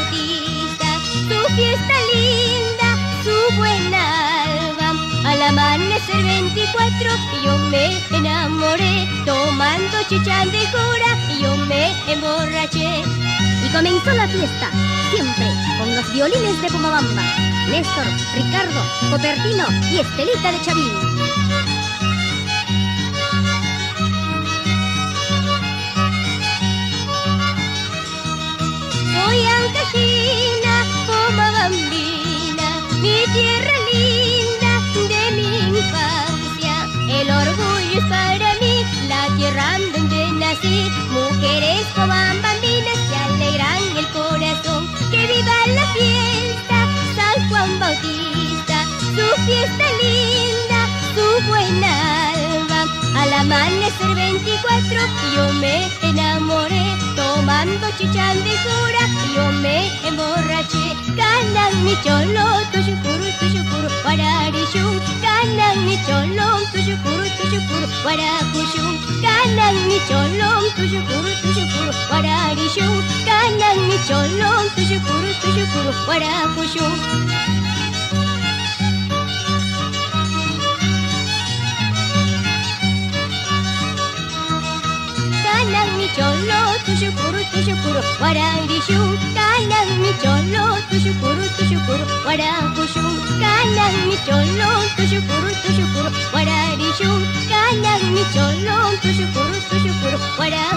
Bautista, su fiesta linda, su buena alba. Al amanecer 24 y yo me enamoré, tomando chicha de cura y yo me emborraché. Y comenzó la fiesta, siempre con los violines de Pomabamba, Néstor, Ricardo, Copertino y Estelita de Chavín. Soy Ancashina, Pomabambina, mi tierra linda de mi infancia. El orgullo es para mí, la tierra donde nací. Mujeres pomabambinas que alegran el corazón. Que viva la fiesta, San Juan Bautista, su fiesta linda, su buena alba. Al amanecer 24 yo me enamoré, tomando chicha de cura y yo me emborraché. Canan mi cholo, tuyucuru, guararishun. Canan mi cholo, tuyucuru, guaracushun. Canan mi cholo, tuyucuru, guararishun. Canan mi cholo, tuyucuru, guaracushun. Canan mi cholo, tuyucuru, guararishun. Canan mi cholo, tuyucuru, guaracushun. Canan mi cholo, tuyucuru, guararishun. Canan mi cholo, tuyucuru, guaracushun.